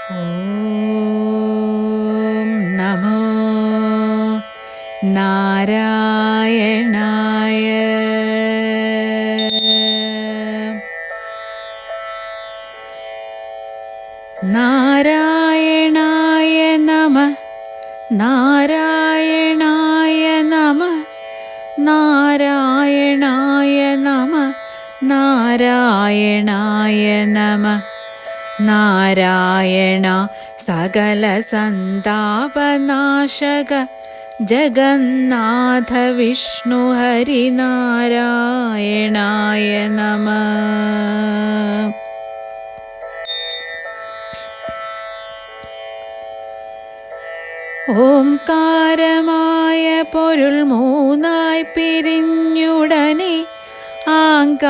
ഓം നമോ നാരായണായ. നാരായണായ നമഃ, നാരായണായ നമഃ, നാരായണായ നമഃ, നാരായണായ നമഃ. നാരായണ സകല സന്താപനാശക ജഗന്നാഥ വിഷ്ണു ഹരിനാരായണായ നമഃ. ഓംകാരമായ പൊരുൾ മൂന്നായി പിരിഞ്ഞുടനെ ആങ്കാരമായതിനു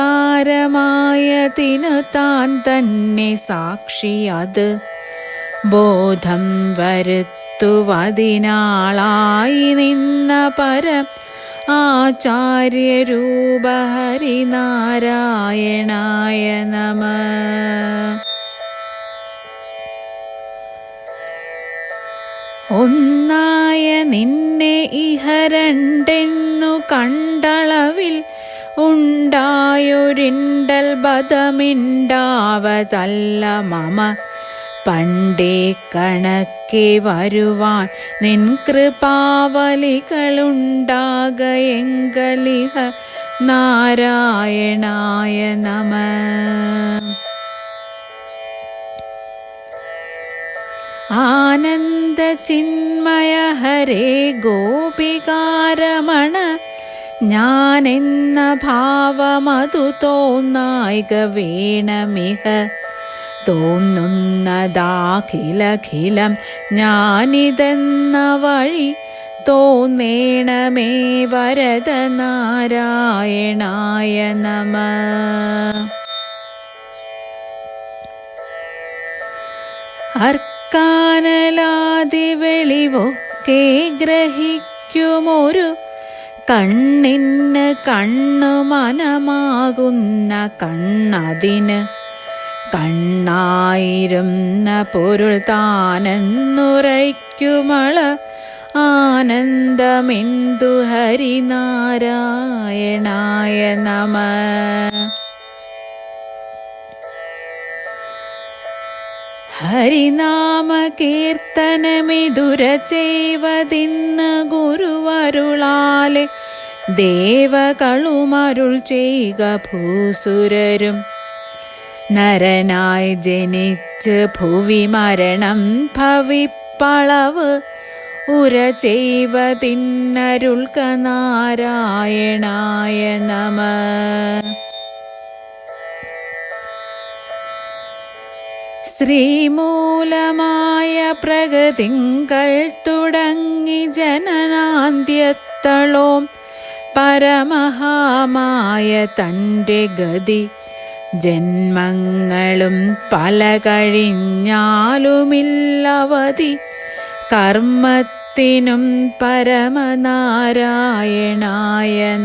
താൻ തന്നെ സാക്ഷി. അത് ബോധം വരുത്തുവതിനാളായി നിന്ന പരം ആചാര്യരൂപ ഹരിനാരായണായ നമഃ. ഒന്നായ നിന്നെ ഇഹ രണ്ടെന്നു കണ്ടളവിൽ ഉണ്ടായൊരിണ്ടൽ ബദമിണ്ടാവതല്ല മമ. പണ്ടേ കണക്കെ വരുവാൻ നിൻ കൃപാവലികളുണ്ടാകയെങ്കലിഹ നാരായണായ നമഃ. ആനന്ദ ചിന്മയ ഹരേ ഗോപികാരമണ, ഞാനെന്ന ഭാവമതു തോന്നായിക വേണമിഹ. തോന്നുന്നതാഖിലഖിലം ഞാനിതെന്ന വഴി തോന്നേണമേ വരദ നാരായണായ നമഃ. അർക്കാനലാദി വെളിവൊക്കെ ഗ്രഹിക്കുമൊരു കണ്ണിന് കണ്ണു മനമാകുന്ന കണ്ണതിന് കണ്ണായിരുന്ന പൊരുൾ താനെന്നുറയ്ക്കുമള ആനന്ദമെന്തു ഹരിനാരായണായ നമഃ. ഹരിനാമ കീർത്തനമിതുര ചെയ്വതിന്ന് ഗുരുവരുളാലെ ദേവകളുമരുൾ ചെയ്യുക ഭൂസുരരും. നരനായി ജനിച്ച് ഭുവി മരണം ഭവിപ്പളവ് ഉര ചെയ്വതിന്നരുൾക നാരായണായ നമഃ. ശ്രീമൂലമായ പ്രകൃതിങ്കൾ തുടങ്ങി ജനനാന്ത്യത്തളോം പരമഹാമായ തൻ്റെ ഗതി. ജന്മങ്ങളും പല കഴിഞ്ഞാലുമില്ലവധി കർമ്മത്തിനും പരമനാരായണായ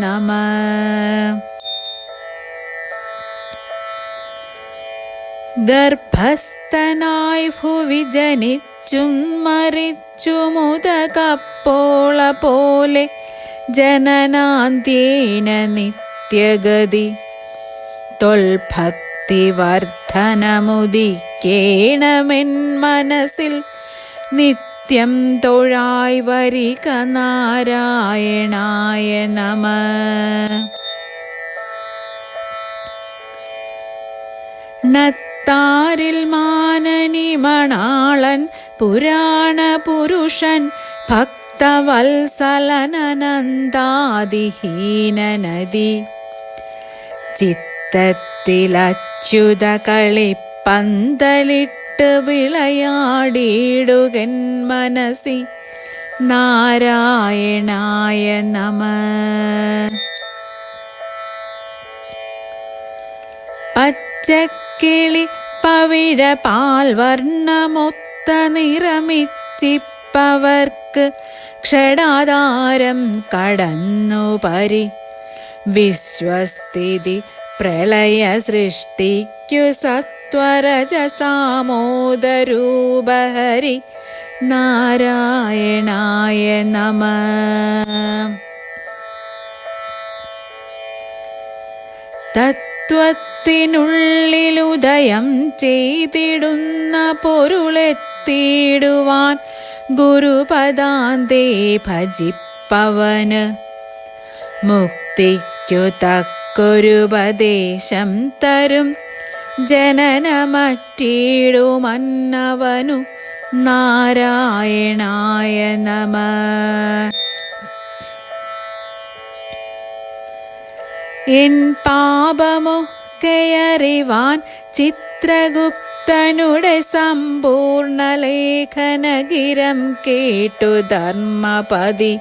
നമഃ. ഗർഭസ്ഥനായി ഭുവി ജനിച്ചും മരിച്ചുമുദകപ്പോള പോലെ ജനനാന്ത്യേന നിത്യഗതി. തൊൽഭക്തി വർദ്ധനമുദിക്കേണമെൻ മനസ്സിൽ നിത്യം തൊഴായി വരിക നാരായണായ നമഃ. നത്താരിൽ മാനനി മണാളൻ പുരാണ പുരുഷൻ ഭക്തവത്സലനനന്ദാദിഹീനനദി. ചിത്തത്തിലച്യുത കളിപ്പന്തലിട്ട് വിളയാടിയിടുകൻ മനസ്സി നാരായണായ നമഃ. പച്ചക്കിളി പവിഴ പാൽവർണ്ണമൊത്ത നിറമിച്ചിപ്പവർക്ക് ക്ഷടാധാരം കടന്നു പരി. വിശ്വസ്ഥിതി പ്രളയ സൃഷ്ടിക്കു സത്ത സത്വരജസാമോദരൂപ ഹരി നാരായണായ നമഃ. തത്വത്തിനുള്ളിലുദയം ചെയ്തിടുന്ന പൊരുളെത്തിയിടുവാൻ ഗുരുപദാന്തേ ഭജിപ്പവന് മുക്തിക്കു തക്കൊരുപദേശം തരും ജനനമറ്റിടുമന്നവനു നാരായണായ നമഃ. എൻ പാപമൊക്കെയറിവാൻ ചിത്രഗുപ്തനുടെ സമ്പൂർണ്ണ ലേഖനഗിരം കേട്ടു ധർമ്മപതി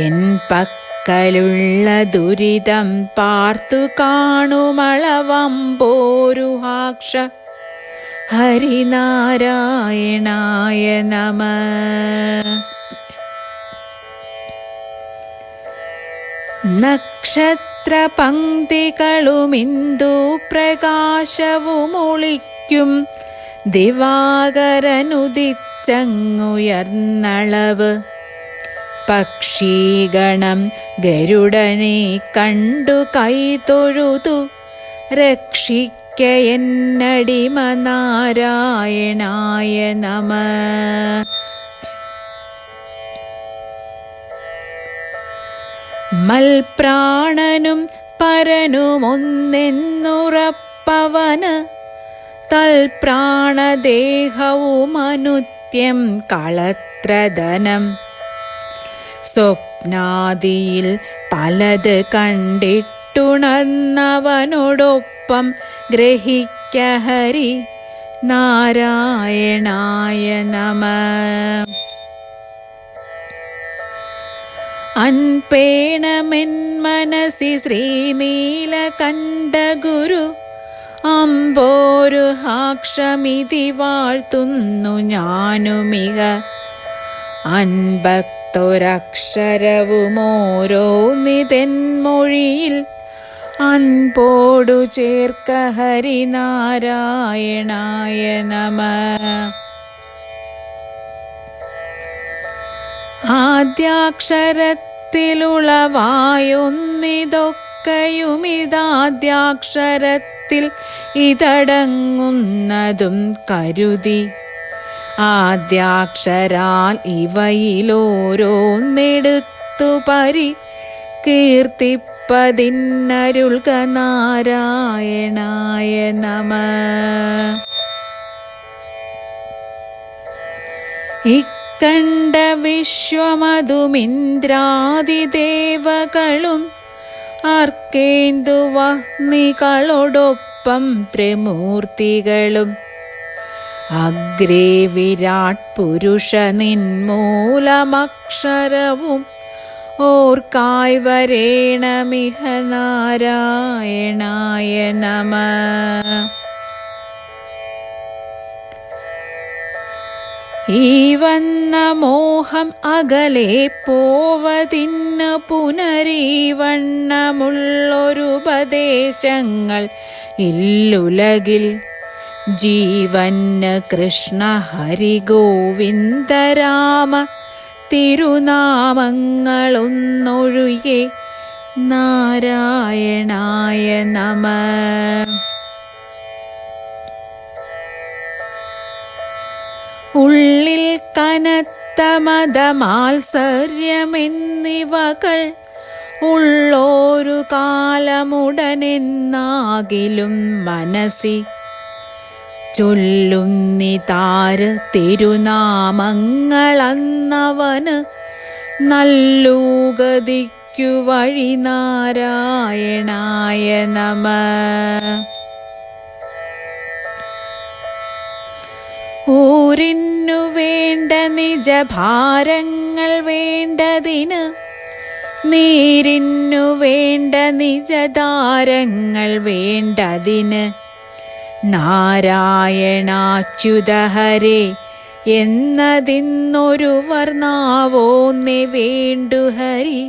എൻ പക്കലുള്ള ദുരിതം പാർത്തു കാണുമളവമ്പോരുഹാക്ഷ ഹരിനാരായണായ നമഃ. നക്ഷത്രപംക്തികളുമിന്ദു പ്രകാശവുമൊളിക്കും ദിവാകരനുദിച്ചങ്ങുയർന്നളവ് പക്ഷീഗണം ഗരുഡനെ കണ്ടു കൈതൊഴുതു രക്ഷിക്ക എന്നടിമ നാരായണായ നമഃ. മൽപ്രാണനും പരനുമൊന്നെന്നുറപ്പവന് തൽപ്രാണദേഹവുമനുത്യം കളത്രധനം സ്വപ്നാദിയിൽ പലത് കണ്ടിട്ടുണർന്നവനോടൊപ്പം ഗ്രഹിക്ക ഹരി നാരായണായ നമഃ. അൻപേണമെൻ മനസി ശ്രീനീലകണ്ഠ ഗുരു അമ്പോരുഹാക്ഷമിതി വാഴ്ത്തുന്നു ഞാനുമിക അൻപത്തൊരക്ഷരവുമോരോന്നിതെന്മൊഴിയിൽ അൻപോടു ചേർക്ക ഹരിനാരായണായ നമഃ. ആദ്യാക്ഷരത്തിലുളവായൊന്നിതൊക്കെയുമിതാദ്യാക്ഷരത്തിൽ ഇതടങ്ങുന്നതും കരുതി ആദ്യാക്ഷരാൽ ഇവയിലോരോന്നെടുത്തു കീർത്തിപ്പതിന്നരുൾക നാരായണായ നമഃ. കണ്ട വിശ്വമതുമിന്ദ്രാദിദേവകളും അർക്കേന്ദുവഹ്നികളോടൊപ്പം ത്രിമൂർത്തികളും അഗ്രേ വിരാട് പുരുഷ നിന്മൂലമക്ഷരവും ഓർക്കായ് വരേണമിഹ നാരായണായ നമഃ. ഈ വന്ന മോഹം അകലെ പോവതിന് പുനരീവണ്ണമുള്ളൊരുപദേശങ്ങൾ ഇല്ലുലകിൽ ജീവന് കൃഷ്ണ ഹരി ഗോവിന്ദ രാമ തിരുനാമങ്ങളൊന്നൊഴികെ നാരായണായ നമഃ. ഉള്ളിൽ കനത്ത മതമാത്സര്യമെന്നിവകൾ ഉള്ളോരു കാലമുടനെന്നാകിലും മനസ്സി ചൊല്ലുന്നിതാര് തിരുനാമങ്ങളന്നവന് നല്ലൂഗതിക്കു വഴി നാരായണായ നമഃ. ഊരിന്നു വേണ്ട നിജഭാരങ്ങൾ വേണ്ടതിന് നീരിന്നു വേണ്ട നിജധാരങ്ങൾ വേണ്ടതിന് നാരായണാച്യുത ഹരേ എന്നതിന്നൊരു വർണ്ണാവോന്നേ വേണ്ടു ഹരി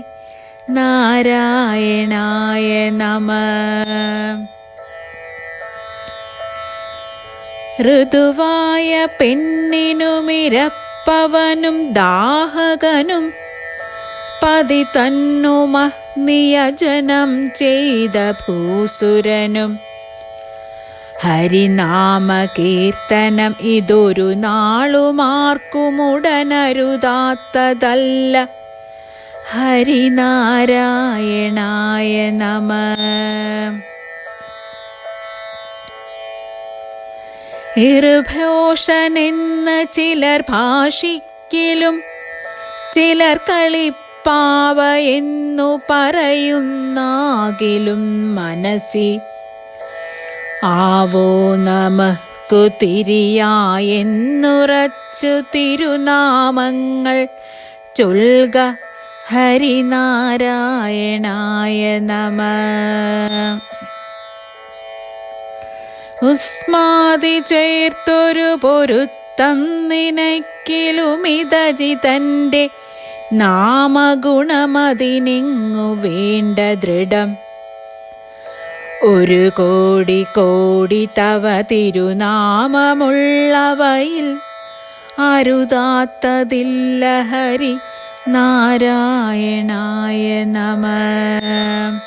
നാരായണായ നമഃ. ഋതുവായ പെണ്ണിനുമിരപ്പവനും ദാഹകനും പതി തന്നുമ നിയജനം ചെയ്ത ഭൂസുരനും. ഹരിനാമ കീർത്തനം ഇതൊരു നാളുമാർക്കുമുടനരുതാത്തതല്ല. ഹരിനാരായണായ നമഃ. ഇർഭോഷനെന്ന് ചിലർ ഭാഷിക്കിലും ചിലർ കളിപ്പാവ എന്നു പറയുന്നാകിലും മനസ്സി ആവോ നമഃക്കു തിരിയായെന്നുറച്ചു തിരുനാമങ്ങൾ ചൊൽക. ഹരിനാരായണായ നമഃ. ഉസ്മാതി ചേർത്തൊരു പൊരുത്തം നിനക്കിലുമിതജിതന്റെ നാമഗുണമതിനിങ്ങു വേണ്ട ദൃഢം. ഒരു കോടി കോടി തവ തിരുനാമമുള്ളവയിൽ അരുതാത്തതില്ല. ഹരി നാരായണായ നമഃ.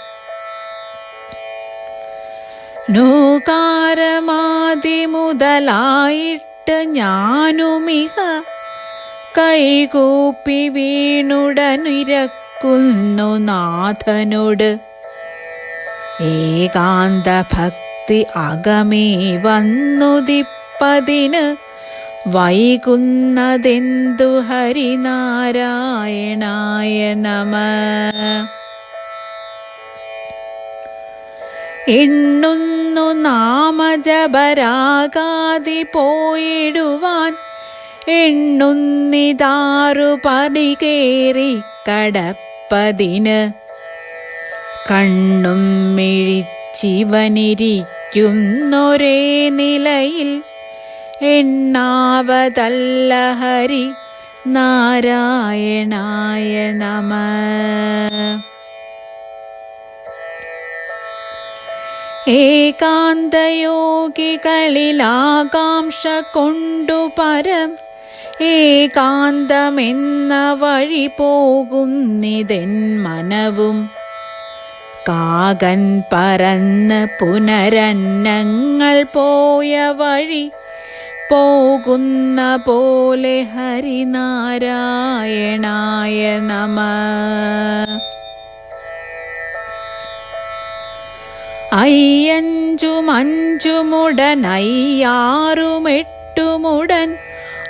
നൂകാരമാദി മുതലായിട്ട് ഞാനുമിഹ കൈകൂപ്പി വീണുടനിരക്കുന്നു നാഥനോട്. ഏകാന്ത ഭക്തി അകമേ വന്നുദിപ്പതിന് വൈകുന്നതെന്തു. ഹരിനാരായണായ നമഃ. എണ്ണുന്നു നാമജപരാഗാതി പോയിടുവാൻ എണ്ണുന്നിതാറു പടി കേറി കടപ്പതിന്. കണ്ണും മിഴിച്ചിവനിരിക്കുന്നൊരേ നിലയിൽ എണ്ണാവതല്ല. ഹരി നാരായണായ നമഃ. ഏകാന്തയോഗികളിലാകാംക്ഷ കൊണ്ടു പരം ഏകാന്തമെന്ന വഴി പോകുന്നിതെൻ മനവും. കാകൻ പറന്ന് പുനരന്നങ്ങൾ പോയ വഴി പോകുന്ന പോലെ. ഹരിനാരായണായ നമഃ. അയ്യഞ്ചുമഞ്ചുമുടനയ്യാറുമെട്ടുമുടൻ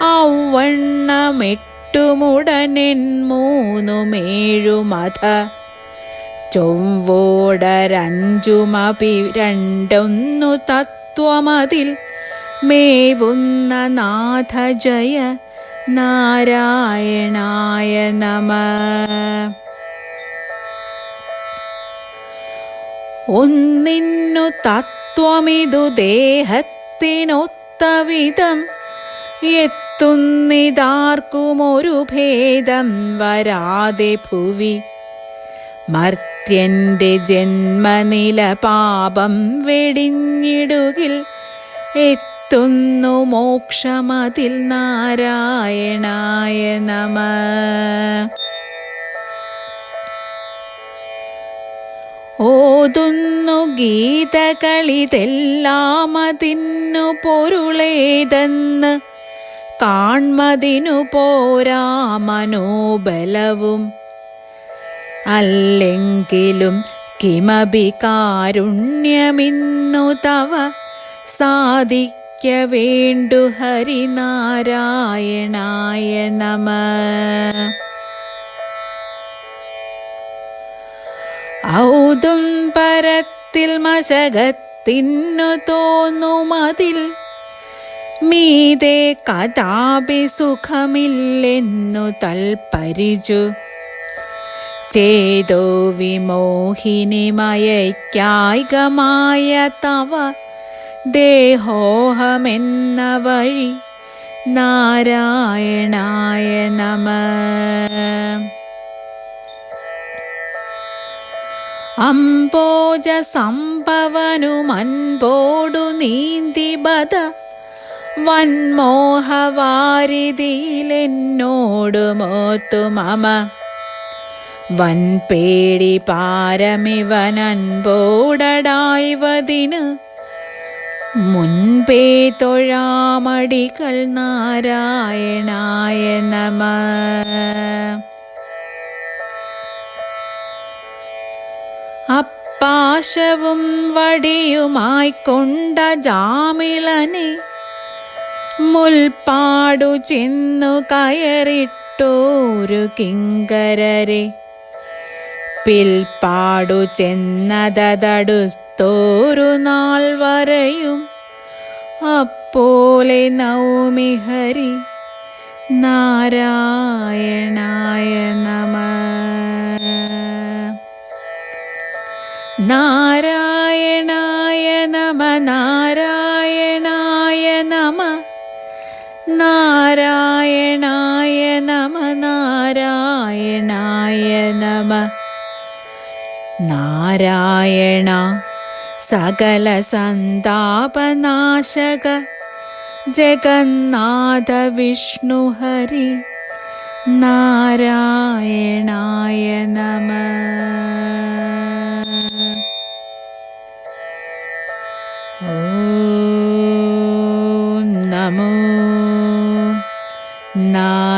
ഔവണ്ണമെട്ടുമുടനെൻ മൂന്നുമേഴുമഥ. ചൊവ്വോടരഞ്ചുമപി രണ്ടൊന്നു തത്വമതിൽ മേവുന്ന നാഥ. ജയ നാരായണായ നമഃ. ഒന്നിന്നു തത്വമിതു ദേഹത്തിനൊത്തവിധം എത്തുന്നിതാർക്കുമൊരു ഭേദം വരാതെ ഭുവി. മർത്യന്റെ ജന്മനില പാപം വെടിഞ്ഞിടുകിൽ എത്തുന്നു മോക്ഷമതിൽ. നാരായണായ നമഃ. ഓതുന്നു ഗീതകളിതെല്ലാമതിന്നു പൊരുളേതെന്ന് കാൺമതിനു പോരാ മനോബലവും. അല്ലെങ്കിലും കിമപി കാരുണ്യമിന്നു തവ സാധിക്ക വേണ്ടു. ഹരിനാരായണായ നമഃ. ഔദുംബരത്തിൽ മശകത്തിന്നു തോന്നുമതിൽ മീതെ കഥാപി സുഖമില്ലെന്നു തൽപരിചു. ചേതോ വിമോഹിനിമയക്കായികമായ തവ ദേഹോഹമെന്ന വഴി. നാരായണായ നമഃ. അംബോജ സംഭവനുമൻപോടു നീന്തി ബദ വൻമോഹവാരിതിയിലെന്നോടു മോത്തു മമ വൻപേടി പാരമിവനൻപോടടായ്വതിന് മുൻപേ തൊഴാമടികൾ നാരായണായ നമ. അപ്പാശവും വടിയുമായി കൊണ്ട ജാമിളനെ മുൽപ്പാടു ചെന്നു കയറിട്ടോരു കിങ്കരരെ പിൽപ്പാടു ചെന്നതടുത്തോരു നാൾ വരെയും അപ്പോലെ നൗമി ഹരി നാരായണായ നമ. നാരായണായ നമ നാരായണായ നമ നാരായണായ നമ നാരായണായ നമ. നാരായണ സകല സന്താപനാശക ജഗന്നാഥ വിഷ്ണു ഹരി നാരായണായ നമ. ഓം നമോ നാരായണായ.